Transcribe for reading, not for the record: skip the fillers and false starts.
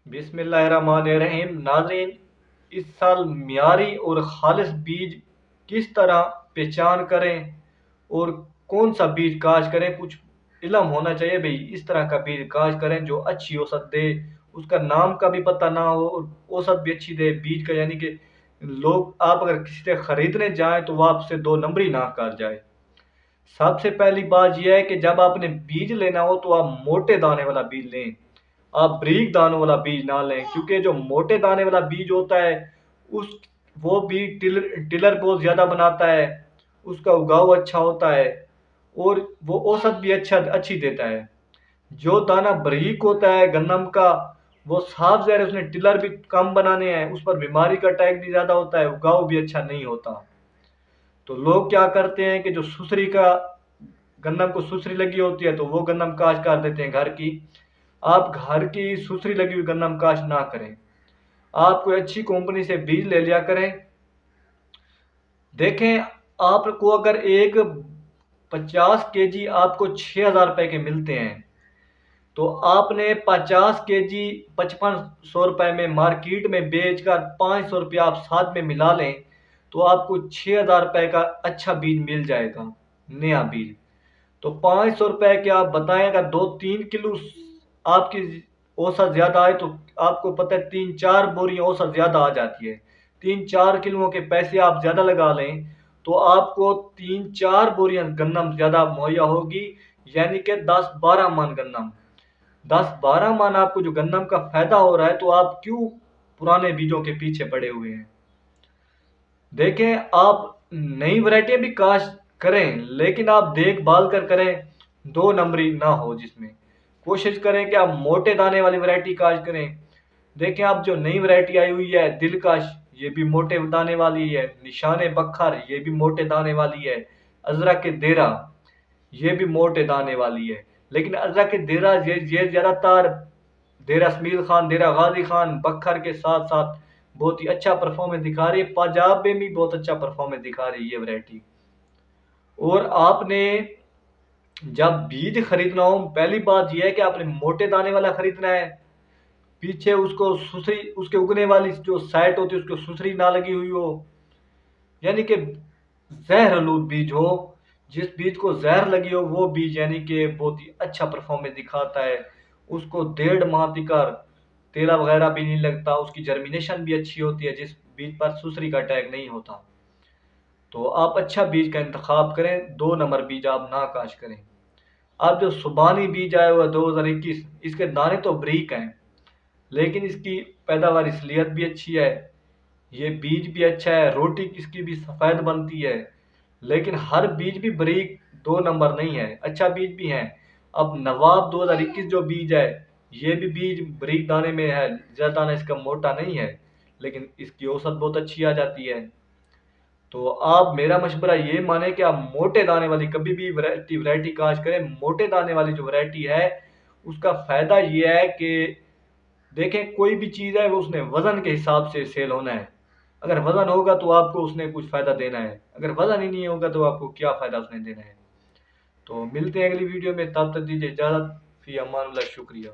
बिस्मिल्लाहिर्रहमानिर्रहीम। नाज़रीन, इस साल मियारी और खालिस बीज किस तरह पहचान करें और कौन सा बीज काश करें, कुछ इल्म होना चाहिए भाई। इस तरह का बीज काश करें जो अच्छी औसत दे, उसका नाम का भी पता ना हो और औसत भी अच्छी दे बीज का, यानी कि लोग आप अगर किसी से खरीदने जाएं तो वो आपसे दो नंबरी ना कर जाए। सबसे पहली बात यह है कि जब आपने बीज लेना हो तो आप मोटे दाने वाला बीज लें। आप बारीक दानों वाला बीज ना लें, क्योंकि जो मोटे दाने वाला बीज होता है उस वो बीज टिलर बहुत ज़्यादा बनाता है, उसका उगाव अच्छा होता है और वो औसत भी अच्छी देता है। जो दाना बारीक होता है गन्नम का, वो साफ ज़ाहिर है उसने टिलर भी कम बनाने हैं, उस पर बीमारी का अटैक भी ज़्यादा होता है, उगाव भी अच्छा नहीं होता। तो लोग क्या करते हैं कि जो सुसरी का गन्नम को सुसरी लगी होती है तो वो गन्नम काश कर देते हैं घर की। आप घर की सुसरी लगी हुई गन्नम काश ना करें। आप कोई अच्छी कंपनी से बीज ले लिया करें। देखें, आपको अगर एक 50 केजी आपको 6,000 रुपए के मिलते हैं, तो आपने 50 केजी 5500 रुपए में मार्केट में बेचकर 500 रुपया आप साथ में मिला लें तो आपको 6,000 रुपए का अच्छा बीज मिल जाएगा, नया बीज। तो 500 रुपए के आप बताएं, अगर 2-3 किलो आपकी औसत ज्यादा आए तो आपको पता है 3-4 बोरियां औसत ज्यादा आ जाती है। 3-4 किलो के पैसे आप ज्यादा लगा लें तो आपको 3-4 बोरियां गन्नम ज्यादा मुहैया होगी, यानी कि 10-12 मन गन्नम। 10-12 मन आपको जो गन्नम का फायदा हो रहा है, तो आप क्यों पुराने बीजों के पीछे पड़े हुए हैं। देखें, आप नई वैरायटी भी काश्त करें, लेकिन आप देखभाल कर करें, दो नंबरी ना हो जिसमें। कोशिश करें कि आप मोटे दाने वाली वैरायटी काश्त करें। देखें, आप जो नई वैरायटी आई हुई है दिलकश, ये भी मोटे दाने वाली है। निशाने बखर, ये भी मोटे दाने वाली है। अजरक देरा, ये भी मोटे दाने वाली है। लेकिन अजरक देरा ये ज्यादातर देरा इसमाइल खान, देरा गाजी खान बखर के साथ साथ बहुत ही अच्छा परफॉर्मेंस दिखा रही है। पंजाब में भी बहुत अच्छा परफॉर्मेंस दिखा रही है ये वैरायटी। और आपने जब बीज खरीदना हो, पहली बात यह है कि आपने मोटे दाने वाला खरीदना है। पीछे उसको सुसरी, उसके उगने वाली जो साइट होती है उसको सुसरी ना लगी हुई हो, यानी कि जहर आलूद बीज हो। जिस बीज को जहर लगी हो वो बीज यानी कि बहुत ही अच्छा परफॉर्मेंस दिखाता है। उसको 1.5 माह तक तेला वगैरह भी नहीं लगता, उसकी जर्मिनेशन भी अच्छी होती है, जिस बीज पर सुसरी का अटैक नहीं होता। तो आप अच्छा बीज का इंतखाब करें, 2 नंबर बीज आप ना काश करें। अब जो सुबानी बीज आया हुआ 2021, इसके दाने तो बारीक हैं, लेकिन इसकी पैदावार इसलियत भी अच्छी है, ये बीज भी अच्छा है, रोटी इसकी भी सफ़ेद बनती है। लेकिन हर बीज भी बारीक 2 नंबर नहीं है, अच्छा बीज भी है। अब नवाब 2021 जो बीज है, ये भी बीज बारीक दाने में है, ज़्यादा दाना इसका मोटा नहीं है, लेकिन इसकी औसत बहुत अच्छी आ जाती है। तो आप मेरा मशवरा ये माने कि आप मोटे दाने वाली कभी भी वैरायटी काश करें। मोटे दाने वाली जो वैरायटी है उसका फायदा ये है कि देखें, कोई भी चीज़ है वो उसने वजन के हिसाब से सेल होना है। अगर वजन होगा तो आपको उसने कुछ फायदा देना है, अगर वजन ही नहीं होगा तो आपको क्या फायदा उसने देना है। तो मिलते हैं अगली वीडियो में, तब तक दीजिए इजाजत। फी अमान, शुक्रिया।